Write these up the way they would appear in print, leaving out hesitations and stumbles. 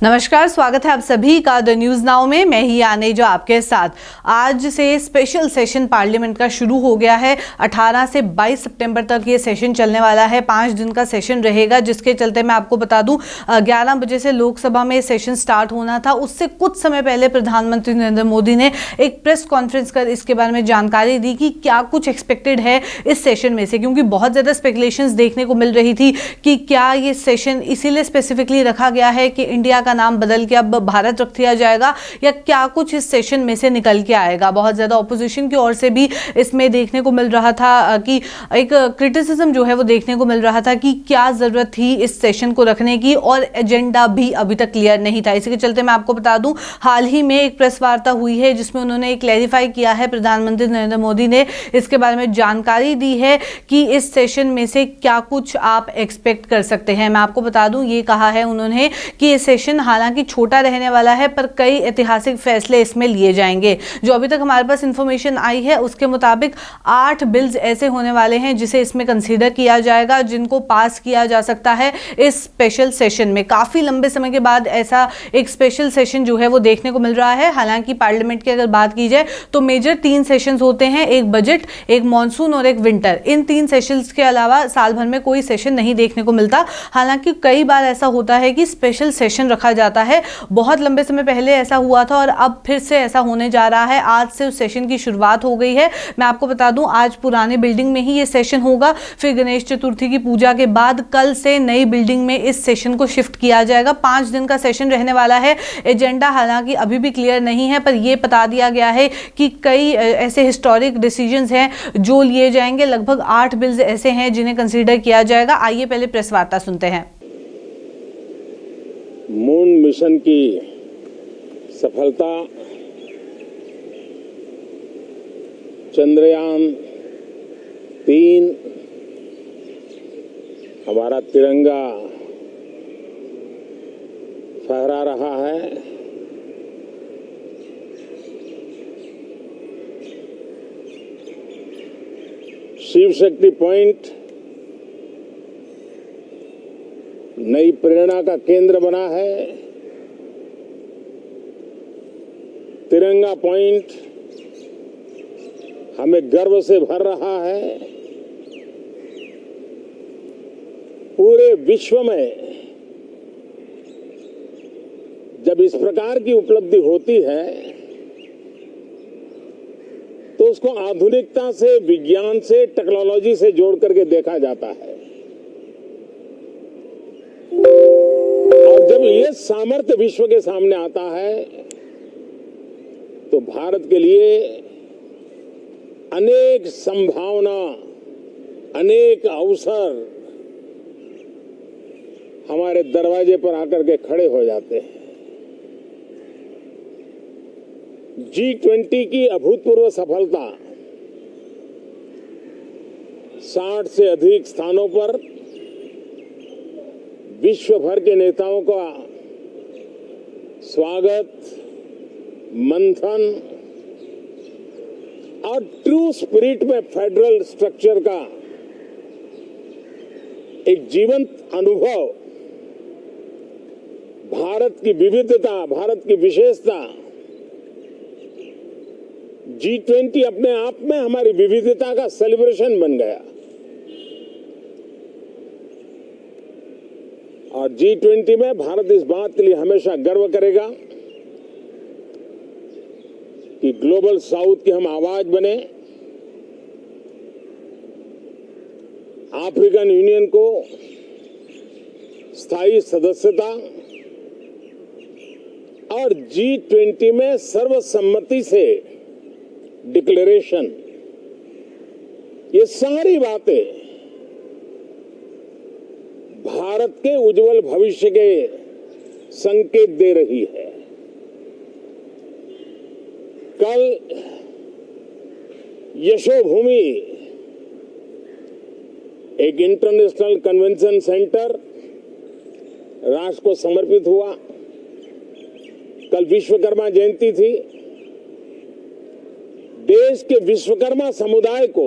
नमस्कार, स्वागत है आप सभी का द न्यूज नाउ में। मैं ही आने जो आपके साथ। आज से स्पेशल सेशन पार्लियामेंट का शुरू हो गया है। 18 से 22 सितंबर तक ये सेशन चलने वाला है। 5 दिन का सेशन रहेगा, जिसके चलते मैं आपको बता दूं 11 बजे से लोकसभा में सेशन स्टार्ट होना था। उससे कुछ समय पहले प्रधानमंत्री नरेंद्र मोदी ने एक प्रेस कॉन्फ्रेंस कर इसके बारे में जानकारी दी कि क्या कुछ एक्सपेक्टेड है इस सेशन में से, क्योंकि बहुत ज़्यादा स्पेकुलेशंस देखने को मिल रही थी कि क्या ये सेशन इसीलिए स्पेसिफिकली रखा गया है कि इंडिया का नाम बदल के अब भारत रख दिया जाएगा, या क्या कुछ इस सेशन में से निकल के आएगा। बहुत ज्यादा ऑपोजिशन की ओर से भी इसमें देखने को मिल रहा था कि एक क्रिटिसिज्म जो है वो देखने को मिल रहा था कि क्या जरूरत थी इस सेशन को रखने की, और एजेंडा भी अभी तक क्लियर नहीं था। इसी के चलते मैं आपको बता दूं, हाल ही में एक प्रेस वार्ता हुई है जिसमें उन्होंने क्लैरिफाई किया है, प्रधानमंत्री नरेंद्र मोदी ने इसके बारे में जानकारी दी है कि इस सेशन में से क्या कुछ आप एक्सपेक्ट कर सकते हैं। मैं आपको बता दूं, ये कहा है उन्होंने कि ये सेशन हालांकि छोटा रहने वाला है, पर कई ऐतिहासिक फैसले इसमें लिए जाएंगे। जो अभी तक हमारे पास इंफॉर्मेशन आई है उसके मुताबिक 8 बिल्स ऐसे होने वाले हैं जिसे इसमें कंसीडर किया जाएगा, जिनको पास किया जा सकता है इस स्पेशल सेशन में। काफी लंबे समय के बाद ऐसा एक स्पेशल सेशन जो है वो देखने को मिल रहा है। हालांकि पार्लियामेंट की अगर बात की जाए तो मेजर 3 सेशंस होते हैं, एक बजट, एक मॉनसून और एक विंटर। इन 3 सेशंस के अलावा साल भर में कोई सेशन नहीं देखने को मिलता। हालांकि कई बार ऐसा होता है कि स्पेशल सेशन रखा जाता है। बहुत लंबे समय पहले ऐसा हुआ था और अब फिर से ऐसा होने जा रहा है। आज से उस सेशन की शुरुआत हो गई है। मैं आपको बता दूं, आज पुराने बिल्डिंग में ही ये सेशन होगा, फिर गणेश चतुर्थी की पूजा के बाद कल से नई बिल्डिंग में इस सेशन को शिफ्ट किया जाएगा। 5 दिन का सेशन रहने वाला है। एजेंडा हालांकि अभी भी क्लियर नहीं है, पर यह बता दिया गया है कि कई ऐसे हिस्टोरिक डिसीजंस हैं जो लिए जाएंगे। लगभग 8 बिल्स ऐसे हैं जिन्हें कंसीडर किया जाएगा। आइए पहले प्रेस वार्ता सुनते हैं। मून मिशन की सफलता, चंद्रयान 3, हमारा तिरंगा फहरा रहा है। शिव शक्ति पॉइंट नई प्रेरणा का केंद्र बना है। तिरंगा पॉइंट हमें गर्व से भर रहा है। पूरे विश्व में जब इस प्रकार की उपलब्धि होती है तो उसको आधुनिकता से, विज्ञान से, टेक्नोलॉजी से जोड़ करके देखा जाता है। जब ये सामर्थ्य विश्व के सामने आता है तो भारत के लिए अनेक संभावना, अनेक अवसर हमारे दरवाजे पर आकर के खड़े हो जाते हैं। G20 की अभूतपूर्व सफलता, 60 से अधिक स्थानों पर विश्व भर के नेताओं का स्वागत, मंथन और ट्रू स्पिरिट में फेडरल स्ट्रक्चर का एक जीवंत अनुभव, भारत की विविधता, भारत की विशेषता। G20 अपने आप में हमारी विविधता का सेलिब्रेशन बन गया। और G20 में भारत इस बात के लिए हमेशा गर्व करेगा कि ग्लोबल साउथ की हम आवाज बने। अफ्रीकन यूनियन को स्थायी सदस्यता और G20 में सर्वसम्मति से डिक्लेरेशन, ये सारी बातें भारत के उज्जवल भविष्य के संकेत दे रही है। कल यशोभूमि, एक इंटरनेशनल कन्वेंशन सेंटर राष्ट्र को समर्पित हुआ। कल विश्वकर्मा जयंती थी। देश के विश्वकर्मा समुदाय को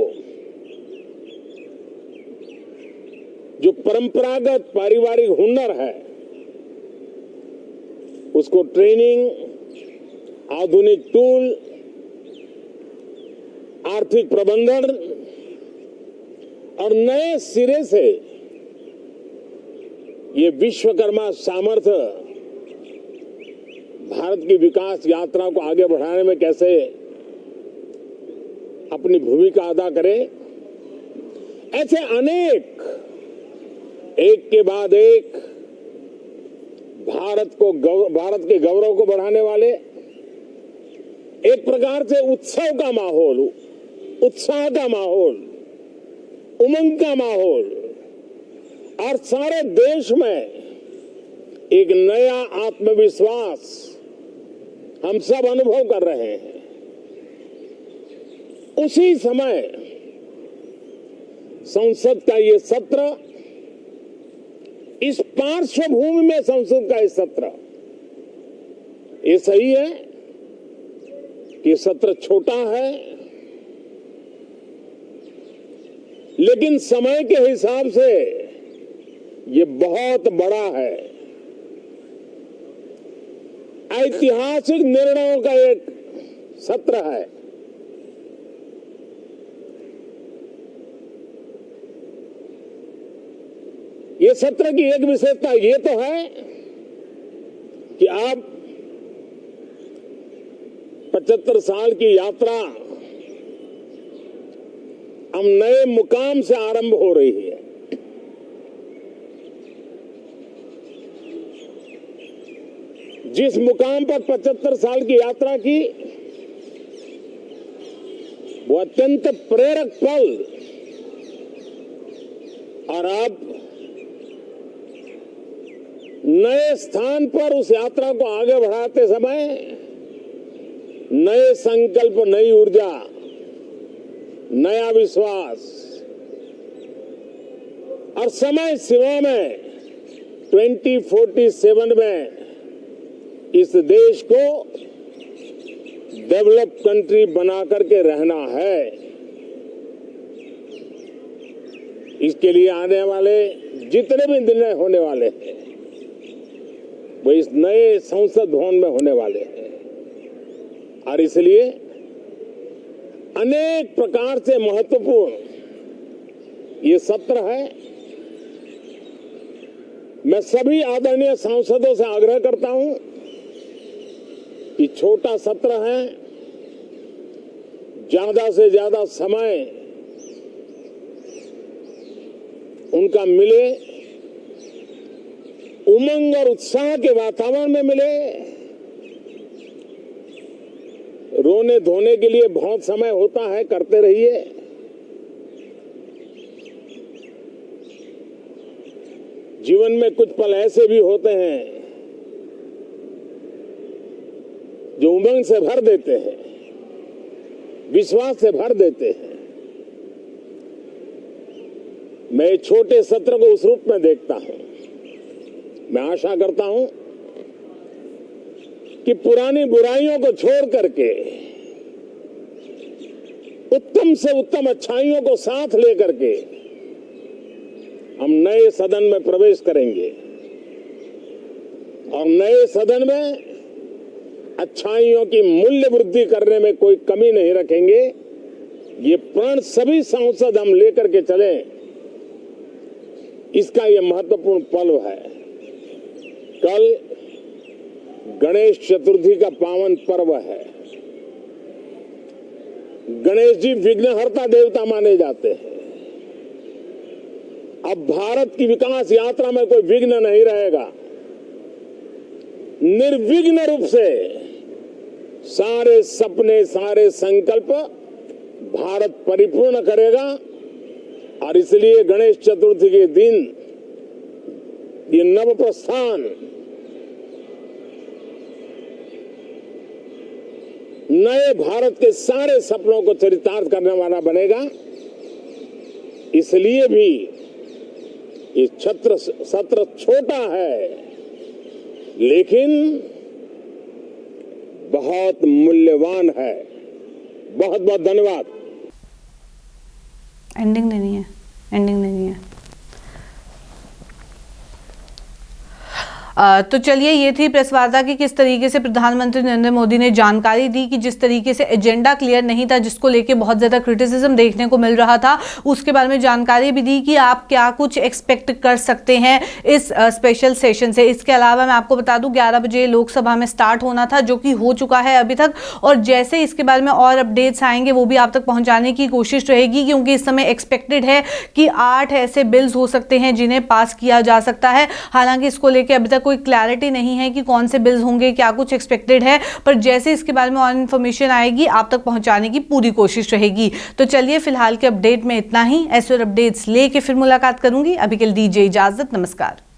जो परंपरागत पारिवारिक हुनर है उसको ट्रेनिंग, आधुनिक टूल, आर्थिक प्रबंधन और नए सिरे से ये विश्वकर्मा सामर्थ्य भारत की विकास यात्रा को आगे बढ़ाने में कैसे अपनी भूमिका अदा करे। ऐसे अनेक एक के बाद एक भारत के गौरव को बढ़ाने वाले, एक प्रकार से उत्सव का माहौल, उत्साह का माहौल, उमंग का माहौल और सारे देश में एक नया आत्मविश्वास हम सब अनुभव कर रहे हैं। उसी समय संसद का ये सत्र, इस पार्श्वभूमि में संसद का ये सत्र, ये सही है कि सत्र छोटा है, लेकिन समय के हिसाब से ये बहुत बड़ा है। ऐतिहासिक निर्णयों का एक सत्र है। ये सत्र की एक विशेषता ये तो है कि आप 75 साल की यात्रा हम नए मुकाम से आरंभ हो रही है। जिस मुकाम पर 75 साल की यात्रा की, वो अत्यंत प्रेरक पल, और अब नए स्थान पर उस यात्रा को आगे बढ़ाते समय नए संकल्प, नई ऊर्जा, नया विश्वास और समय सीमा में 2047 में इस देश को डेवलप कंट्री बना करके रहना है। इसके लिए आने वाले जितने भी निर्णय होने वाले हैं वो इस नए संसद भवन में होने वाले हैं, और इसलिए अनेक प्रकार से महत्वपूर्ण ये सत्र है। मैं सभी आदरणीय सांसदों से आग्रह करता हूं कि छोटा सत्र है, ज्यादा से ज्यादा समय उनका मिले, उमंग और उत्साह के वातावरण में मिले। रोने धोने के लिए बहुत समय होता है, करते रहिए। जीवन में कुछ पल ऐसे भी होते हैं जो उमंग से भर देते हैं, विश्वास से भर देते हैं। मैं छोटे सत्र को उस रूप में देखता हूं। मैं आशा करता हूं कि पुरानी बुराइयों को छोड़ करके उत्तम से उत्तम अच्छाइयों को साथ लेकर के हम नए सदन में प्रवेश करेंगे, और नए सदन में अच्छाइयों की मूल्य वृद्धि करने में कोई कमी नहीं रखेंगे। ये प्रण सभी सांसद हम लेकर के चले, इसका ये महत्वपूर्ण पल है। कल गणेश चतुर्थी का पावन पर्व है। गणेश जी विघ्नहर्ता देवता माने जाते हैं। अब भारत की विकास यात्रा में कोई विघ्न नहीं रहेगा। निर्विघ्न रूप से सारे सपने, सारे संकल्प भारत परिपूर्ण करेगा, और इसलिए गणेश चतुर्थी के दिन ये नव प्रस्थान नए भारत के सारे सपनों को चरितार्थ करने वाला बनेगा। इसलिए भी ये सत्र छोटा है, लेकिन बहुत मूल्यवान है। बहुत बहुत धन्यवाद। एंडिंग देनी है, एंडिंग देनी है। तो चलिए, ये थी प्रेस वार्ता की किस तरीके से प्रधानमंत्री नरेंद्र मोदी ने जानकारी दी कि जिस तरीके से एजेंडा क्लियर नहीं था, जिसको लेके बहुत ज्यादा क्रिटिसिज्म देखने को मिल रहा था, उसके बारे में जानकारी भी दी कि आप क्या कुछ एक्सपेक्ट कर सकते हैं इस स्पेशल सेशन से। इसके अलावा मैं आपको बता दूं 11 बजे लोकसभा में स्टार्ट होना था, जो कि हो चुका है अभी तक, और जैसे इसके बारे में और अपडेट्स आएंगे वो भी आप तक पहुंचाने की कोशिश रहेगी, क्योंकि इस समय एक्सपेक्टेड है कि 8 ऐसे बिल्स हो सकते हैं जिन्हें पास किया जा सकता है। हालांकि इसको लेकर अभी तक कोई क्लैरिटी नहीं है कि कौन से बिल्स होंगे, क्या कुछ एक्सपेक्टेड है, पर जैसे इसके बारे में और इन्फॉर्मेशन आएगी आप तक पहुंचाने की पूरी कोशिश रहेगी। तो चलिए, फिलहाल के अपडेट में इतना ही। ऐसे और अपडेट्स लेके फिर मुलाकात करूंगी। अभी के लिए दीजिए इजाजत। नमस्कार।